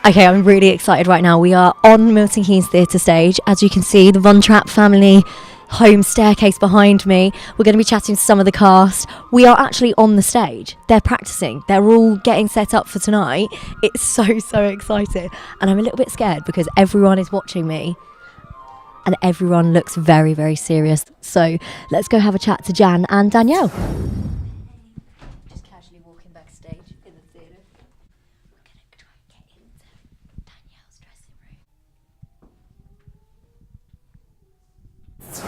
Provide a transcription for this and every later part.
Okay, I'm really excited right now. We are on Milton Keynes Theatre stage. As you can see, the Von Trapp family home staircase behind me. We're going to be chatting to some of the cast. We are actually on the stage. They're practicing. They're all getting set up for tonight. It's so exciting. And I'm a little bit scared because everyone is watching me and everyone looks very serious. So let's go have a chat to Jan and Danielle. Just casually walking backstage in the theatre. We're going to try and get into Danielle's dressing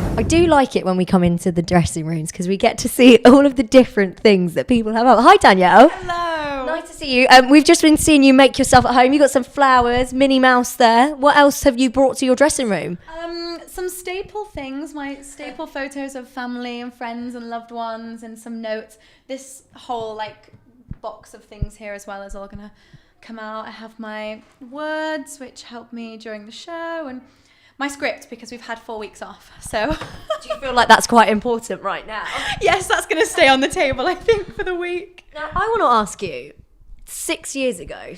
room. I do like it when we come into the dressing rooms because we get to see all of the different things that people have up. Hi, Danielle. Hello. Nice to see you. We've just been seeing you make yourself at home. You got some flowers, Minnie Mouse there. What else have you brought to your dressing room? Some staple things, my staple photos of family and friends and loved ones, and some notes. This whole box of things here as well is all gonna come out. I have my words, which help me during the show, and my script, because we've had 4 weeks off. So do you feel like that's quite important right now? Yes, that's going to stay on the table, I think, for the week. Now, I want to ask you, 6 years ago,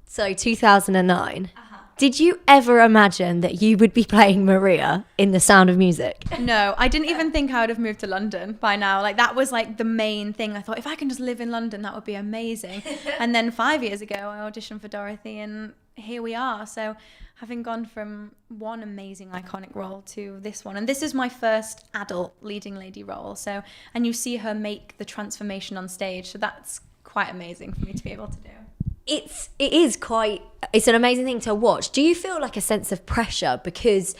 so 2009, did you ever imagine that you would be playing Maria in The Sound of Music? No, I didn't even think I would have moved to London by now. That was the main thing. I thought, if I can just live in London, that would be amazing. And then 5 years ago, I auditioned for Dorothy, and here we are. So having gone from one amazing iconic role to this one, and this is my first adult leading lady role. So, and you see her make the transformation on stage. So that's quite amazing for me to be able to do. It's an amazing thing to watch. Do you feel like a sense of pressure because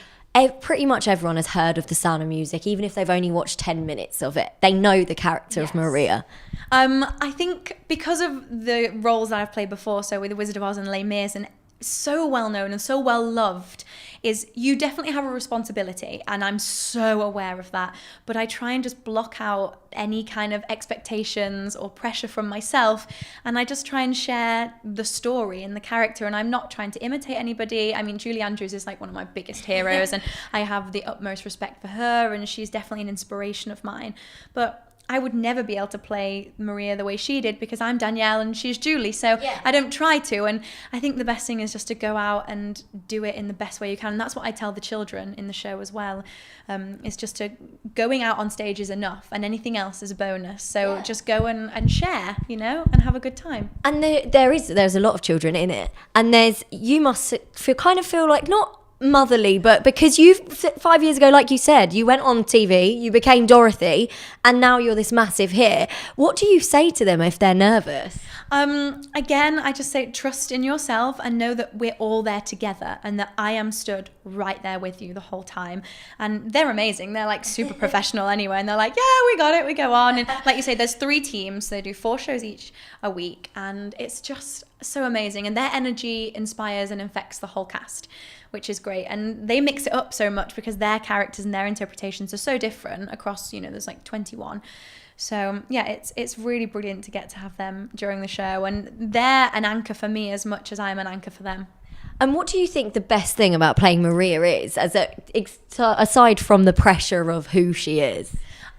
pretty much everyone has heard of The Sound of Music, even if they've only watched 10 minutes of it? They know the character of Maria. I think because of the roles that I've played before, so with The Wizard of Oz and Les Mis, and so well known and so well loved, is you definitely have a responsibility, and I'm so aware of that, but I try and just block out any kind of expectations or pressure from myself, and I just try and share the story and the character, and I'm not trying to imitate anybody. I mean, Julie Andrews is one of my biggest heroes, and I have the utmost respect for her, and she's definitely an inspiration of mine, but I would never be able to play Maria the way she did because I'm Danielle and she's Julie, so I don't try to. And I think the best thing is just to go out and do it in the best way you can, and that's what I tell the children in the show as well. Is just to going out on stage is enough, and anything else is a bonus. So just go and share, and have a good time. And there's a lot of children in it, and you must feel like not motherly, but because 5 years ago, like you said, you went on TV, you became Dorothy, and now you're this massive hit. What do you say to them if they're nervous? Again, I just say trust in yourself and know that we're all there together, and that I am stood right there with you the whole time. And they're amazing. They're super professional anyway, and they're yeah, we got it, we go on. And like you say, there's 3 teams, so they do 4 shows each a week, and it's just so amazing. And their energy inspires and infects the whole cast, which is great. And they mix it up so much because their characters and their interpretations are so different across, there's 21. So yeah, it's really brilliant to get to have them during the show, and they're an anchor for me as much as I'm an anchor for them. And what do you think the best thing about playing Maria is, aside from the pressure of who she is?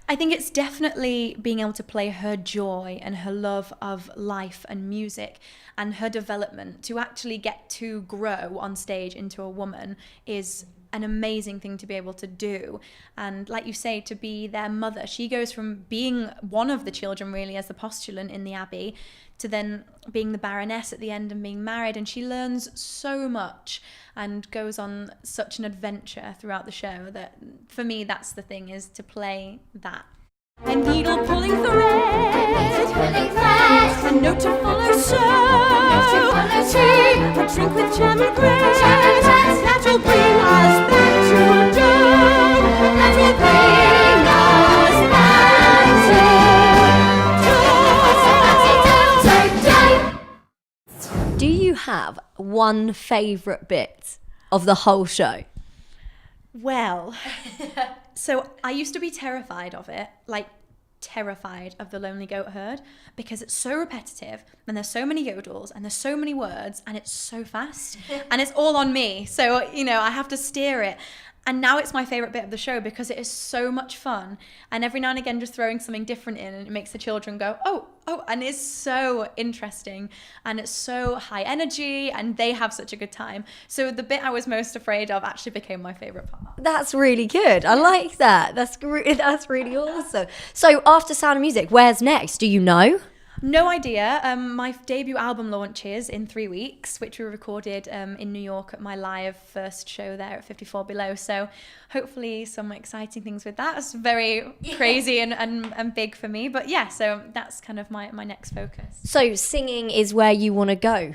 I think it's definitely being able to play her joy and her love of life and music and her development. To actually get to grow on stage into a woman is an amazing thing to be able to do. And like you say, to be their mother, she goes from being one of the children really as the postulant in the Abbey to then being the Baroness at the end and being married, and she learns so much and goes on such an adventure throughout the show that for me that's the thing, is to play that. A needle pulling thread, a note to follow, so tea, a drink with jam and bread, that will bring us back to dawn, that will bring us back to dawn. Do you have one favourite bit of the whole show? Well, so I used to be terrified of it, terrified of the Lonely Goat Herd, because it's so repetitive and there's so many yodels and there's so many words and it's so fast and it's all on me. So, I have to steer it. And now it's my favourite bit of the show because it is so much fun. And every now and again, just throwing something different in, and it makes the children go, oh, and it's so interesting. And it's so high energy, and they have such a good time. So the bit I was most afraid of actually became my favourite part. That's really good. I like that. That's really awesome. So after Sound of Music, where's next? Do you know? No idea. My debut album launches in 3 weeks, which we recorded in New York at my live first show there at 54 Below. So hopefully some exciting things with that. It's very crazy and big for me. But yeah, so that's kind of my next focus. So singing is where you want to go?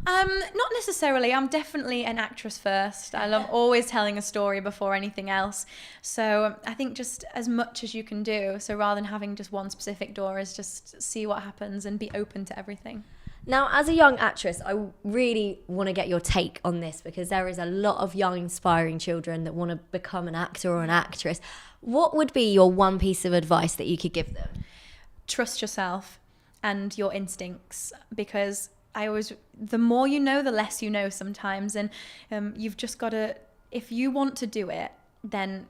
Not necessarily. I'm definitely an actress first. I love always telling a story before anything else. So I think just as much as you can do. So rather than having just one specific door, is just see what happens and be open to everything. Now, as a young actress, I really want to get your take on this, because there is a lot of young, inspiring children that want to become an actor or an actress. What would be your one piece of advice that you could give them? Trust yourself and your instincts, because the more you know, the less you know sometimes. And you've just got to, if you want to do it, then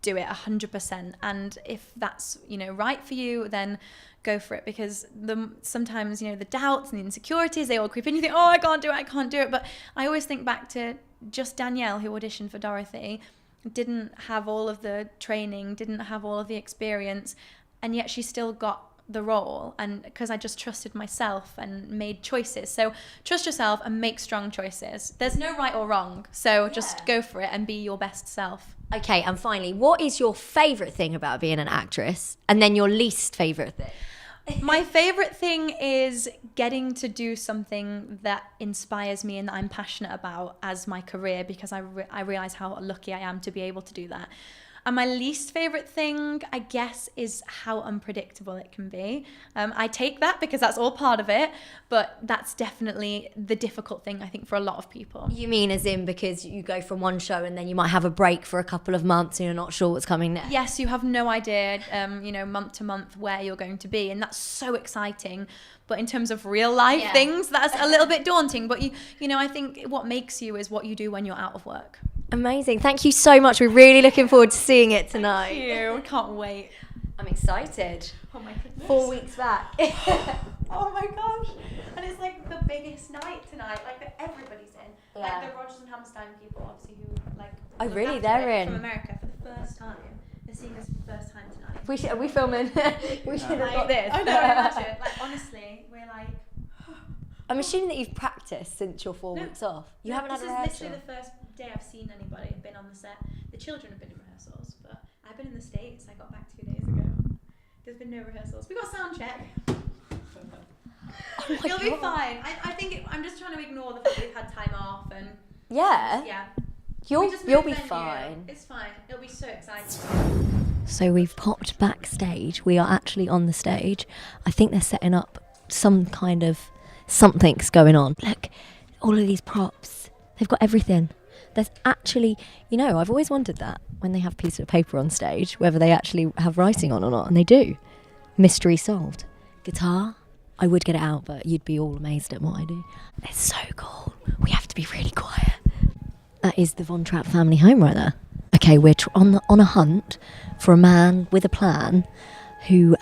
do it 100%. And if that's, right for you, then go for it. Because sometimes, the doubts and the insecurities, they all creep in. You think, oh, I can't do it. But I always think back to just Danielle, who auditioned for Dorothy, didn't have all of the training, didn't have all of the experience, and yet she still got the role, and because I just trusted myself and made choices. So trust yourself and make strong choices. There's no right or wrong, so just go for it and be your best self. Okay, and finally, what is your favourite thing about being an actress, and then your least favourite thing? My favourite thing is getting to do something that inspires me and that I'm passionate about as my career, because I realise how lucky I am to be able to do that. And my least favourite thing, I guess, is how unpredictable it can be. I take that because that's all part of it, but that's definitely the difficult thing, I think, for a lot of people. You mean as in because you go from one show and then you might have a break for a couple of months and you're not sure what's coming next? Yes, you have no idea, month to month where you're going to be, and that's so exciting. But in terms of real life things, that's a little bit daunting. But I think what makes you is what you do when you're out of work. Amazing. Thank you so much. We're really looking forward to seeing it tonight. Thank you. Can't wait. I'm excited. Oh my goodness. 4 weeks back. Oh my gosh. And it's like the biggest night tonight, like that everybody's in. Yeah. Like the Rogers and Hammerstein people, obviously, who like. Oh, look really? after They're it in? From America for the first time. They're seeing us for the first time tonight. Are we filming? We should have got this. I know, imagine. Like, honestly, we're like. I'm assuming that you've practiced since your 4 weeks off. You haven't had a rehearsal? This is literally the first day I've seen anybody been on the set. The children have been in rehearsals, but I've been in the States. I got back 2 days ago. There's been no rehearsals. We got sound check. Oh You'll be fine. I think I'm just trying to ignore the fact we've had time off and. Yeah. You'll be fine. It's fine. It'll be so exciting. So we've popped backstage. We are actually on the stage. I think they're setting up some kind of something's going on. Look, all of these props. They've got everything. There's actually, I've always wondered that when they have a piece of paper on stage, whether they actually have writing on or not, and they do. Mystery solved. Guitar, I would get it out, but you'd be all amazed at what I do. It's so cool. We have to be really quiet. That is the Von Trapp family home right there. Okay, we're on a hunt for a man with a plan who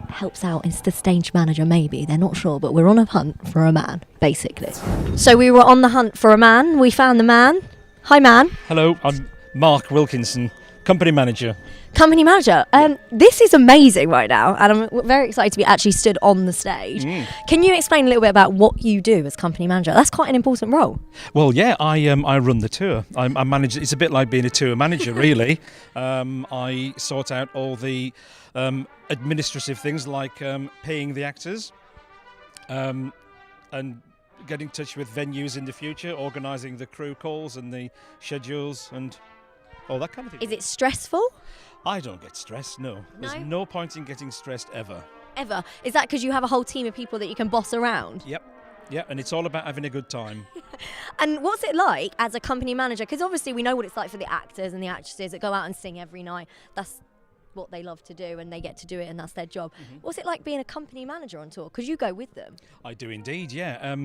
helps out as the stage manager, maybe. They're not sure, but we're on a hunt for a man, basically. So we were on the hunt for a man. We found the man. Hi, man. Hello, I'm Mark Wilkinson, Company Manager. Company Manager. This is amazing right now, and I'm very excited to be actually stood on the stage. Can you explain a little bit about what you do as Company Manager? That's quite an important role. Well, yeah, I run the tour. I manage. It's a bit like being a tour manager, really. I sort out all the administrative things like paying the actors and get in touch with venues in the future, organising the crew calls and the schedules and all that kind of thing. Is it stressful? I don't get stressed, no. There's no point in getting stressed ever. Ever? Is that because you have a whole team of people that you can boss around? Yep. Yeah, and it's all about having a good time. And what's it like as a company manager? Because obviously we know what it's like for the actors and the actresses that go out and sing every night. That's what they love to do and they get to do it and that's their job. What's it like being a company manager on tour? Because you go with them. I do indeed, yeah.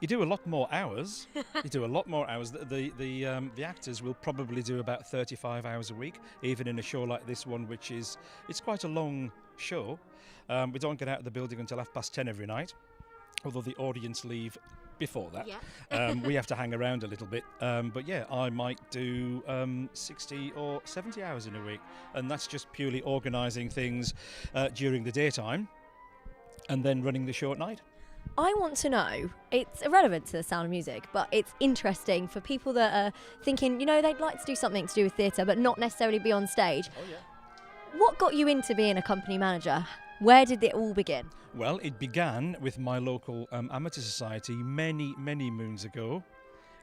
You do a lot more hours. You do a lot more hours. The actors will probably do about 35 hours a week, even in a show like this one, which is, it's quite a long show. We don't get out of the building until 10:30 every night, although the audience leave before that. We have to hang around a little bit. But yeah, I might do 60 or 70 hours in a week. And that's just purely organising things during the daytime and then running the show at night. I want to know, it's irrelevant to the Sound of Music, but it's interesting for people that are thinking, you know, they'd like to do something to do with theatre, but not necessarily be on stage. Oh, yeah. What got you into being a company manager? Where did it all begin? Well, it began with my local amateur society many, many moons ago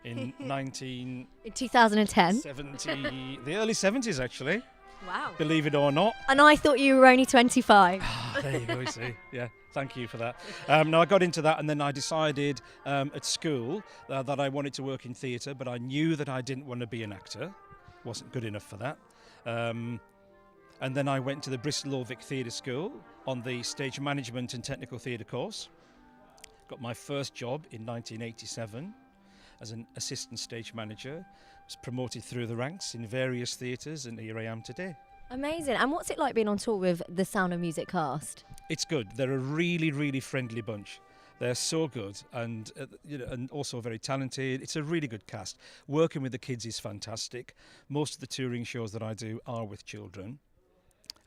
in In 2010? the early 70s, actually. Wow. Believe it or not. And I thought you were only 25. There you go, you see. Yeah, thank you for that. No, I got into that, and then I decided at school that I wanted to work in theatre, but I knew that I didn't want to be an actor. Wasn't good enough for that. And then I went to the Bristol Old Vic Theatre School on the Stage Management and Technical Theatre course. Got my first job in 1987 as an assistant stage manager. Was promoted through the ranks in various theatres, and here I am today. Amazing. And what's it like being on tour with the Sound of Music cast? It's good. They're a really, really friendly bunch. They're so good, and and also very talented. It's a really good cast. Working with the kids is fantastic. Most of the touring shows that I do are with children.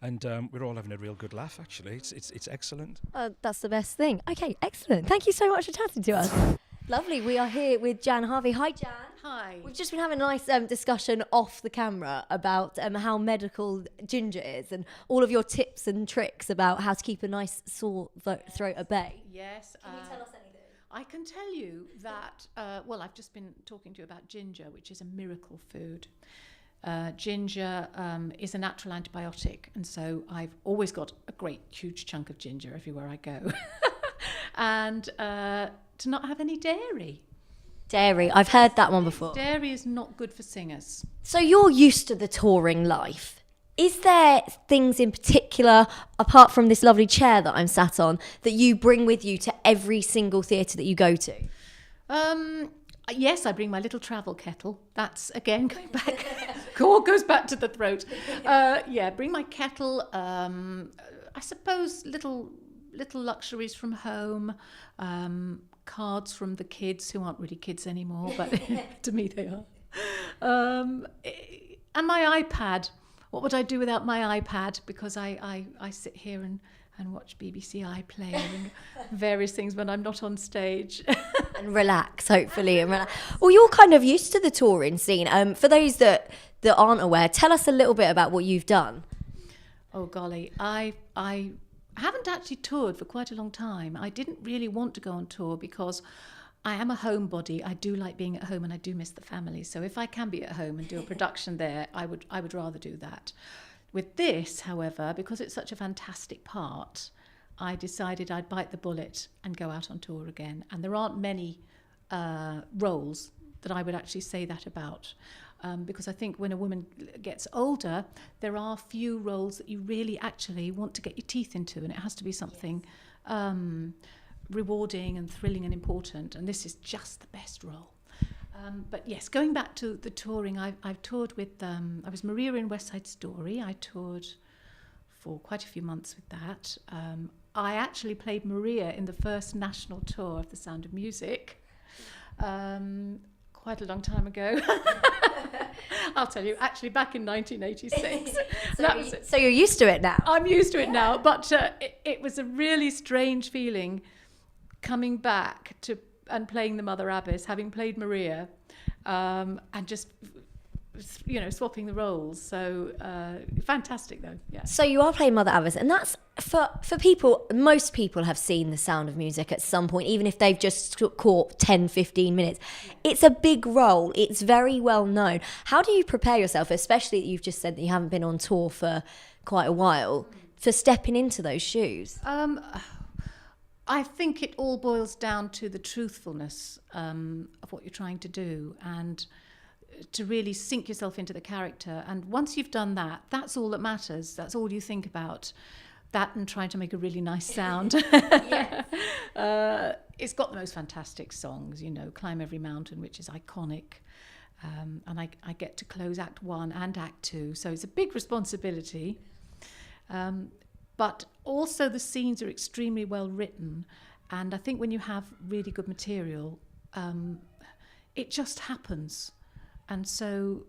And we're all having a real good laugh, actually. It's excellent. That's the best thing. Okay, excellent. Thank you so much for chatting to us. Lovely. We are here with Jan Harvey. Hi, Jan. Hi. We've just been having a nice discussion off the camera about how medical ginger is and all of your tips and tricks about how to keep a nice sore throat at bay. Yes. Can you tell us anything? I can tell you that, well, I've just been talking to you about ginger, which is a miracle food. Ginger is a natural antibiotic, and so I've always got a great huge chunk of ginger everywhere I go. And to not have any dairy. Dairy, I've heard that one before. Dairy is not good for singers. So you're used to the touring life. Is there things in particular, apart from this lovely chair that I'm sat on, that you bring with you to every single theatre that you go to? Yes, I bring my little travel kettle. That's, again, going back, goes back to the throat. Bring my kettle. I suppose little luxuries from home, cards from the kids, who aren't really kids anymore, but to me they are. And my iPad. What would I do without my iPad? Because I sit here and watch BBC iPlayer and various things when I'm not on stage. And relax, hopefully. Well, you're kind of used to the touring scene. For those that aren't aware, tell us a little bit about what you've done. Oh, golly. I haven't actually toured for quite a long time. I didn't really want to go on tour because I am a homebody. I do like being at home, and I do miss the family. So if I can be at home and do a production there, I would rather do that. With this, however, because it's such a fantastic part, I decided I'd bite the bullet and go out on tour again. And there aren't many roles that I would actually say that about. Because I think when a woman gets older, there are few roles that you really actually want to get your teeth into, and it has to be something rewarding and thrilling and important, and this is just the best role. But yes, going back to the touring, I've toured with, I was Maria in West Side Story. I toured for quite a few months with that. I actually played Maria in the first national tour of The Sound of Music. Quite a long time ago. I'll tell you, actually back in 1986. So you're used to it now? I'm used to it now, but it was a really strange feeling coming back to and playing the Mother Abbess, having played Maria, and just, swapping the roles. So fantastic though, yeah. So you are playing Mother Abbess, and that's for people, most people have seen The Sound of Music at some point, even if they've just caught 10, 15 minutes. It's a big role. It's very well known. How do you prepare yourself, especially that you've just said that you haven't been on tour for quite a while, for stepping into those shoes? I think it all boils down to the truthfulness of what you're trying to do, and to really sink yourself into the character. And once you've done that, that's all that matters. That's all you think about. That and trying to make a really nice sound. It's got the most fantastic songs, Climb Every Mountain, which is iconic. And I get to close Act 1 and Act 2, so it's a big responsibility. But also the scenes are extremely well written, and I think when you have really good material, it just happens. And so,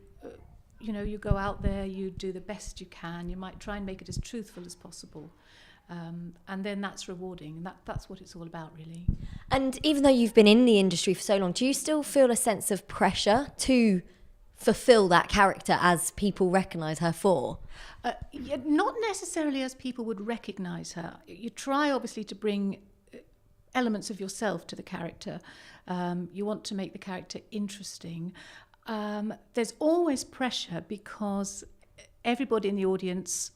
you go out there, you do the best you can, you might try and make it as truthful as possible. And then that's rewarding, and that's what it's all about, really. And even though you've been in the industry for so long, do you still feel a sense of pressure to fulfill that character as people recognise her for? Not necessarily as people would recognise her. You try, obviously, to bring elements of yourself to the character. You want to make the character interesting. There's always pressure because everybody in the audience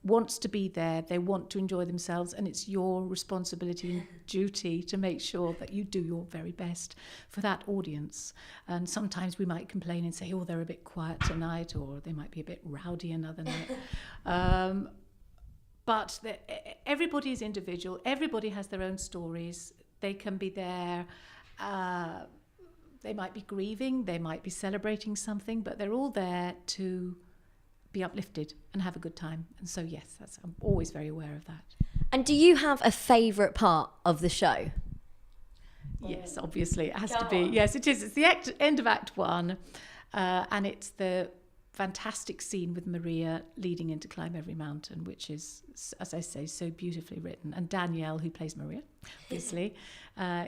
wants to be there, they want to enjoy themselves, and it's your responsibility and duty to make sure that you do your very best for that audience. And sometimes we might complain and say, they're a bit quiet tonight, or they might be a bit rowdy another night. But everybody is individual, everybody has their own stories. They can be there, they might be grieving, they might be celebrating something, but they're all there to be uplifted and have a good time. And so yes, I'm always very aware of that. And do you have a favourite part of the show? Yes, obviously it has to be. Yes, it is. It's the end of Act 1, and it's the fantastic scene with Maria leading into Climb Every Mountain, which is, as I say, so beautifully written. And Danielle, who plays Maria, obviously,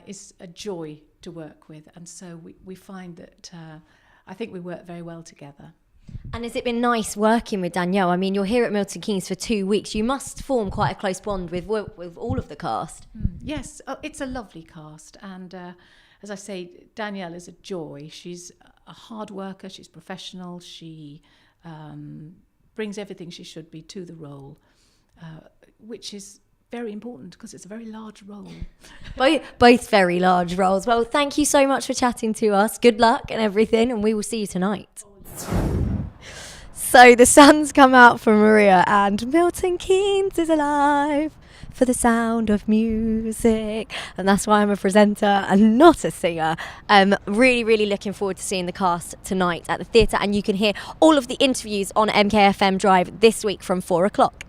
is a joy to work with. And so we find that I think we work very well together. And has it been nice working with Danielle? I mean, you're here at Milton Keynes for 2 weeks. You must form quite a close bond with all of the cast. Yes, it's a lovely cast. And as I say, Danielle is a joy. She's a hard worker. She's professional. She brings everything she should be to the role, which is very important because it's a very large role. Both very large roles. Well, thank you so much for chatting to us. Good luck and everything, and we will see you tonight. So the sun's come out for Maria, and Milton Keynes is alive for the sound of music, and that's why I'm a presenter and not a singer. Really, really looking forward to seeing the cast tonight at the theatre, and you can hear all of the interviews on MKFM Drive this week from 4 o'clock.